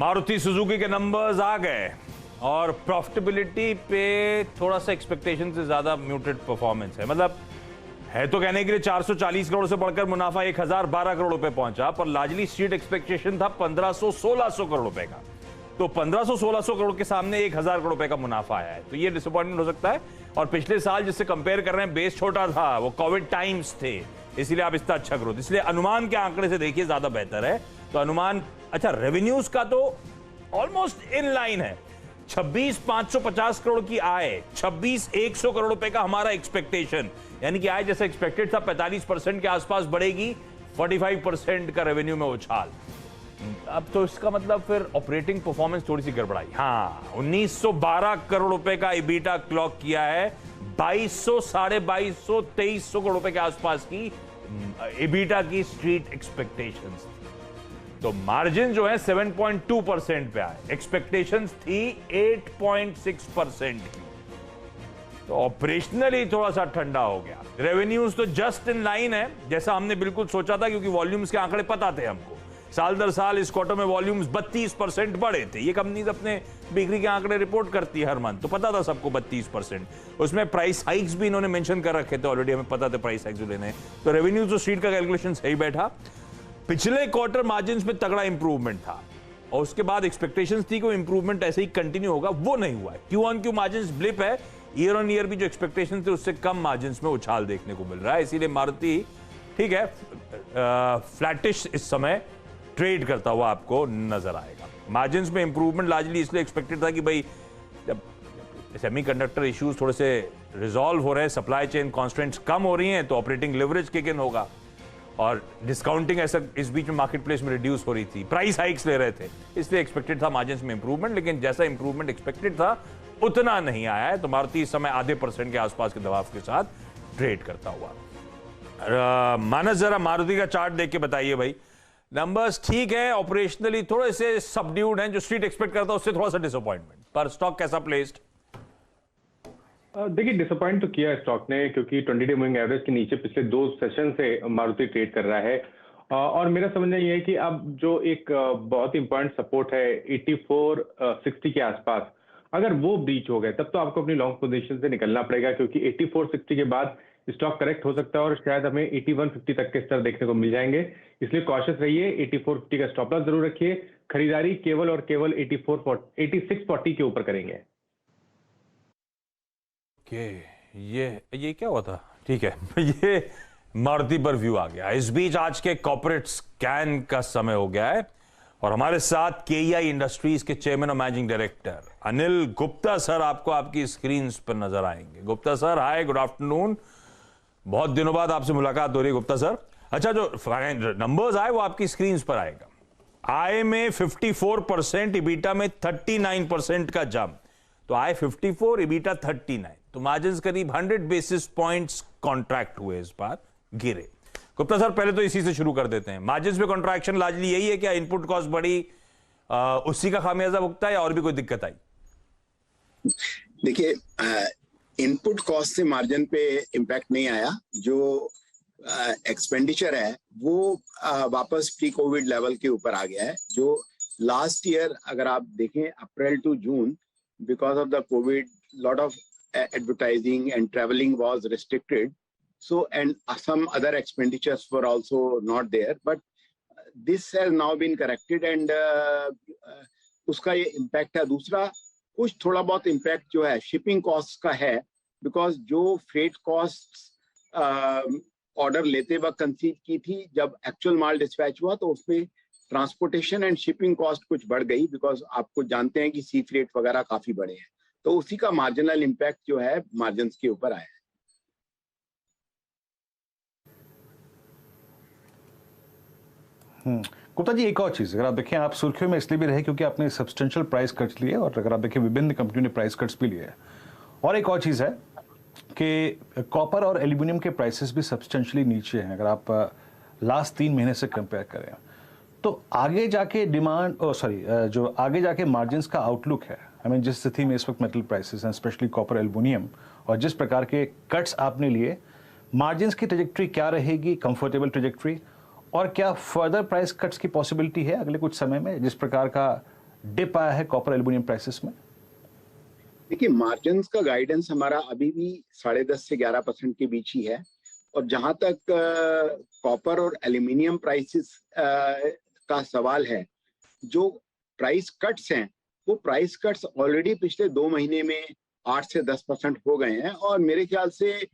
Maruti Suzuki के numbers आ गए और प्रॉफिटेबिलिटी पे थोड़ा सा एक्सपेक्टेशन से ज्यादा म्यूटेड परफॉर्मेंस है। मतलब है तो कहने के लिए 440 करोड़ से बढ़कर मुनाफा 1012 करोड़ रुपए पहुंचा, पर लार्जली स्ट्रीट एक्सपेक्टेशन था 1500-1600 करोड़ रुपए का। तो 1500-1600 करोड़ के सामने 1000 करोड़ रुपए का मुनाफा आया है, तो ये डिसअपॉइंटमेंट हो सकता है। और पिछले साल जिससे कंपेयर कर रहे हैं बेस छोटा था, वो कोविड टाइम्स थे, इसीलिए आप इतना अच्छा ग्रोथ, इसलिए अनुमान के आंकड़े से देखिए ज्यादा बेहतर है। तो अनुमान अच्छा, रेवेन्यूज का तो ऑलमोस्ट इन लाइन है। 26,550 करोड़ की आय, 26,100 करोड़ रुपए का हमारा एक्सपेक्टेशन, यानी कि आय जैसे एक्सपेक्टेड था 45% के आसपास बढ़ेगी, 45% का रेवेन्यू में उछाल। अब तो इसका मतलब फिर ऑपरेटिंग परफॉर्मेंस थोड़ी सी गड़बड़ाई। हाँ, 1912 करोड़ रुपए का इबीटा क्लॉक किया है, 2200, 2250, 2300 करोड़ रुपए के आसपास की इबीटा की स्ट्रीट एक्सपेक्टेशंस। तो मार्जिन जो है 7.2% पे आए, एक्सपेक्टेशंस थी 8.6% की। तो ऑपरेशनली थोड़ा सा ठंडा हो गया। रेवेन्यूज तो जस्ट इन लाइन है जैसा हमने बिल्कुल सोचा था, क्योंकि वॉल्यूम्स के आंकड़े पता थे हमको। साल दर साल इस क्वार्टर में वॉल्यूम्स 32% बढ़े थे। ये कंपनीज अपने बिक्री के आंकड़े रिपोर्ट करती है हर मंथ, तो पता था सबको 32%। उसमें प्राइस हाइक्स भी इन्होंने मेंशन कर रखे थे ऑलरेडी, हमें पता था प्राइस हाइक्स लेने। तो रेवेन्यूज तो स्ट्रीट का कैलकुलेशन सही बैठा। पिछले क्वार्टर मार्जिन्स में तगड़ा इंप्रूवमेंट था और उसके बाद एक्सपेक्टेशंस थी कि इंप्रूवमेंट ऐसे ही कंटिन्यू होगा, वो नहीं हुआ है। Q on Q margins blip है, ईयर ऑन ईयर भी जो एक्सपेक्टेशन थे उससे कम मार्जिन्स में उछाल देखने को मिल रहा है। इसीलिए मारुति ठीक है फ्लैटिश इस समय ट्रेड करता हुआ आपको नजर आएगा। मार्जिन्स में इंप्रूवमेंट लार्जली इसलिए एक्सपेक्टेड था कि भाई जब सेमीकंडक्टर इश्यूज थोड़े से रिजॉल्व हो रहे हैं, सप्लाई चेन कॉन्स्ट्रेंट्स कम हो रही हैं, तो ऑपरेटिंग लिवरेज किक इन होगा। और डिस्काउंटिंग ऐसा इस बीच में मार्केट प्लेस में रिड्यूस हो रही थी, प्राइस हाइक्स ले रहे थे, इसलिए एक्सपेक्टेड था मार्जिन्स में इंप्रूवमेंट। लेकिन जैसा इंप्रूवमेंट एक्सपेक्टेड था उतना नहीं आया है। तो मारुति इस समय आधे % के आसपास के दबाव के साथ ट्रेड करता हुआ। मानस जरा मारुति का चार्ट देख के बताइए भाई। नंबर्स ठीक है, ऑपरेशनली थोड़े से सबड्यूड हैं, जो स्ट्रीट एक्सपेक्ट करता है उससे थोड़ा सा डिसअपॉइंटमेंट। पर स्टॉक कैसा प्लेस्ड? देखिए डिसअपॉइंट तो किया स्टॉक ने, क्योंकि 20 डे मूविंग एवरेज के नीचे पिछले 2 सेशन से मारुति ट्रेड कर रहा है। और मेरा समझना यह है कि अब जो एक बहुत इंपॉर्टेंट सपोर्ट है 8460 के आसपास, अगर वो ब्रीच हो गए तब तो आपको अपनी लॉन्ग पोजीशन से निकलना पड़ेगा, क्योंकि 8460 के बाद स्टॉक करेक्ट हो सकता है और शायद हमें 8150 तक के स्तर देखने को मिल जाएंगे। इसलिए कॉशियस रहिए, 8450 का स्टॉप लॉस जरूर रखिए। खरीदारी केवल और केवल 8640 के ऊपर करेंगे। ये क्या हुआ था? ठीक है ये मारुति पर व्यू आ गया। इस बीच आज के कॉर्पोरेट स्कैन का समय हो गया है और हमारे साथ केईआई इंडस्ट्रीज के चेयरमैन और managing director Anil Gupta sir आपको आपकी स्क्रीन पर नजर आएंगे। Gupta sir hi, good afternoon, बहुत दिनों बाद आपसे मुलाकात हो रही है गुप्ता सर। अच्छा, जो नंबर्स आए वो आपकी स्क्रीन पर आएगा। आय में 54%, इबीटा में 39% का जंप। तो आय 54, इबीटा 39, तो मार्जिन करीब 100 बेसिस पॉइंट्स कॉन्ट्रैक्ट हुए, इस बार गिरे। गुप्ता सर पहले तो इसी से शुरू कर देते हैं। मार्जिन में कॉन्ट्रैक्शन लार्जली यही है क्या? इनपुट कॉस्ट बढ़ी, उसी का खामियाजा भुगता है या और भी कोई दिक्कत आई? देखिए, इनपुट कॉस्ट से मार्जिन पे इम्पैक्ट नहीं आया। जो एक्सपेंडिचर है वो वापस प्री कोविड लेवल के ऊपर आ गया है। जो लास्ट ईयर अगर आप देखें April to June, because of the covid lot of advertising and traveling was restricted, so and some other expenditures were also not there, but this has now been corrected and उसका ये impact है। दूसरा कुछ थोड़ा बहुत impact जो है shipping costs का है, because जो freight costs order लेते वक्त कंसीव की थी, जब actual माल dispatch हुआ तो उसमें transportation and shipping cost कुछ बढ़ गई, because आपको जानते हैं कि sea freight वगैरह काफी बढ़े हैं, तो उसी का मार्जिनल इंपैक्ट जो है मार्जिन्स के ऊपर आया है। गुप्ता जी, एक और चीज अगर आप देखें, आप सुर्खियों में इसलिए भी रहे क्योंकि आपने सब्सटेंशियल प्राइस कट्स लिए, और अगर आप देखें विभिन्न कंपनियों ने प्राइस कट्स भी लिए। और एक और चीज है कि कॉपर और एल्यूमिनियम के प्राइसेस भी सब्सटेंशियली नीचे हैं अगर आप लास्ट 3 महीने से कंपेयर करें। तो आगे जाके डिमांड जो आगे जाके मार्जिन्स का आउटलुक है, जिस स्थिति में इस वक्त मेटल प्राइसेस हैं, स्पेशली कॉपर, एल्यूमिनियम, और जिस प्रकार के कट्स आपने लिए, मार्जिन्स की ट्रेजेक्ट्री क्या रहेगी, कंफर्टेबल ट्रेजेक्ट्री, और क्या फर्दर प्राइस कट्स की पॉसिबिलिटी है अगले कुछ समय में, जिस प्रकार का डिप आया है कॉपर एल्यूमिनियम प्राइसेस में? देखिए, मार्जिन्स का गाइडेंस हमारा अभी भी 10.5 से 11% के बीच ही है। और जहां तक कॉपर और एल्यूमिनियम प्राइसेस का सवाल है, जो प्राइस कट्स हैं वो प्राइस कट्स ऑलरेडी पिछले 2 महीने में 8 से 10% हो गए हैं, और मेरे ख्याल से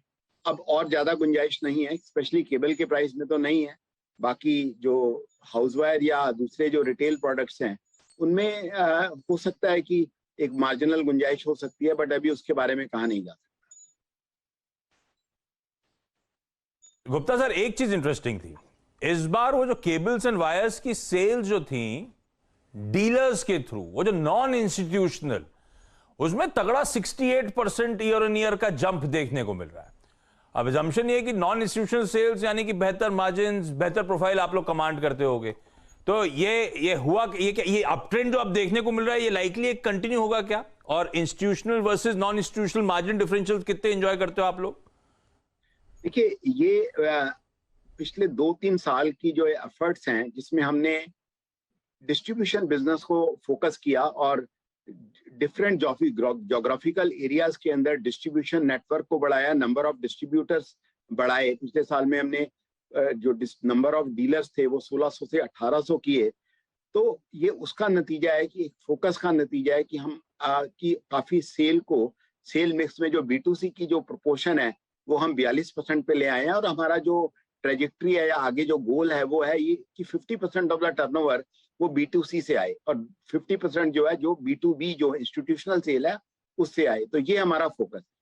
अब और ज्यादा गुंजाइश नहीं है, स्पेशली केबल के प्राइस में तो नहीं है। बाकी जो हाउसवायर या दूसरे जो रिटेल प्रोडक्ट्स हैं उनमें हो सकता है कि एक मार्जिनल गुंजाइश हो सकती है, बट अभी उसके बारे में कहा नहीं जा सकता। गुप्ता सर, एक चीज इंटरेस्टिंग थी इस बार, वो जो केबल्स एंड वायर्स की सेल्स जो थी डीलर्स के थ्रू, वो जो नॉन इंस्टीट्यूशनल, उसमें तगड़ा 68% ईयर ऑन ईयर का जंप देखने को मिल रहा है। अब एजम्पशन ये है कि नॉन इंस्टीट्यूशनल सेल्स यानी कि बेहतर मार्जिन्स, बेहतर प्रोफाइल आप लोग कमांड करते होगे, तो ये हुआ, ये अप ट्रेंड जो अब देखने को मिल रहा है, ये लाइकली एक कंटिन्यू होगा क्या? और institutional versus non institutional margin differential कितने एंजॉय करते हो आप लोग? देखिए, ये पिछले 2-3 साल की जो एफर्ट्स हैं, जिसमें हमने डिस्ट्रीब्यूशन बिजनेस को फोकस किया और डिफरेंट जोग्राफिकल एरियाज के अंदर डिस्ट्रीब्यूशन नेटवर्क को बढ़ाया, नंबर ऑफ डिस्ट्रीब्यूटर्स बढ़ाए। पिछले साल में हमने जो नंबर ऑफ डीलर्स थे वो 1600 से 1800 किए। तो ये उसका नतीजा है कि फोकस का नतीजा है कि हम की काफी सेल मिक्स में जो B2C की जो प्रोपोर्शन है वो हम 42% पे ले आए हैं। और हमारा जो ट्रेजेक्ट्री है या आगे जो गोल है वो है ये कि 50% ऑफ द टर्नओवर वो B2C से आए और 50% जो है जो B2B जो इंस्टीट्यूशनल सेल है उससे आए। तो ये हमारा फोकस है।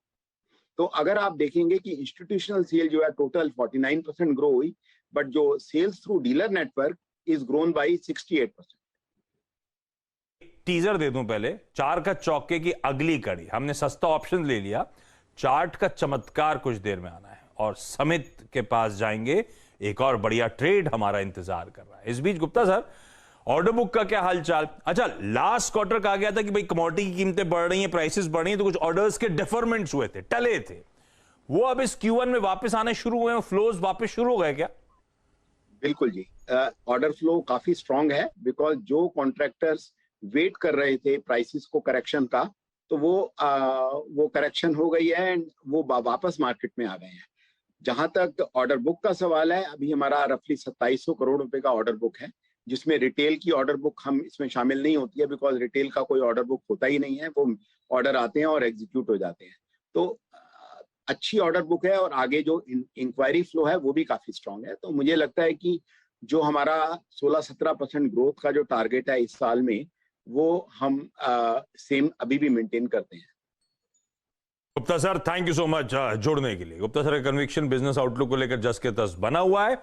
तो अगर आप देखेंगे कि इंस्टीट्यूशनल सेल जो है टोटल 49% ग्रो हुई, बट जो sales through dealer network is grown by 68%। Teaser दे दूं पहले, 4 का चौके की अगली कड़ी, हमने सस्ता ऑप्शन ले लिया, चार्ट का चमत्कार कुछ देर में आना है और समित के पास जाएंगे, एक और बढ़िया ट्रेड हमारा इंतजार कर रहा है। इस बीच गुप्ता सर, ऑर्डर बुक का क्या हालचाल? अच्छा, लास्ट क्वार्टर कहा गया था कि भाई कमोडिटी की कीमतें बढ़ रही हैं, प्राइसेस बढ़ रही हैं, तो कुछ ऑर्डर्स के डिफरमेंट्स हुए थे, टले थे, वो अब इस Q1 में वापस आने शुरू हुए हैं, फ्लोज वापस शुरू हो गए क्या? बिल्कुल जी, ऑर्डर फ्लो काफी स्ट्रांग है, बिकॉज जो कॉन्ट्रैक्टर्स वेट कर रहे थे प्राइसेस को करेक्शन का, तो वो करेक्शन हो गई है एंड वो वापस मार्केट में आ गए हैं। जहां तक ऑर्डर बुक का सवाल है, अभी हमारा रफली 2700 करोड़ रुपए का ऑर्डर बुक है, जिसमें रिटेल की ऑर्डर बुक हम इसमें शामिल नहीं होती है, बिकॉज रिटेल का कोई ऑर्डर बुक होता ही नहीं है, वो ऑर्डर आते हैं और एग्जीक्यूट हो जाते हैं। तो अच्छी ऑर्डर बुक है और आगे जो इंक्वायरी फ्लो है वो भी काफी स्ट्रांग है। तो मुझे लगता है कि जो हमारा 16-17% ग्रोथ का जो टारगेट है इस साल में, वो हम सेम अभी भी मेंटेन करते हैं। Gupta sir, thank you so much जुड़ने के लिए। गुप्ता सर का कन्विक्शन बिजनेस आउटलुक को लेकर जस के तस बना हुआ है।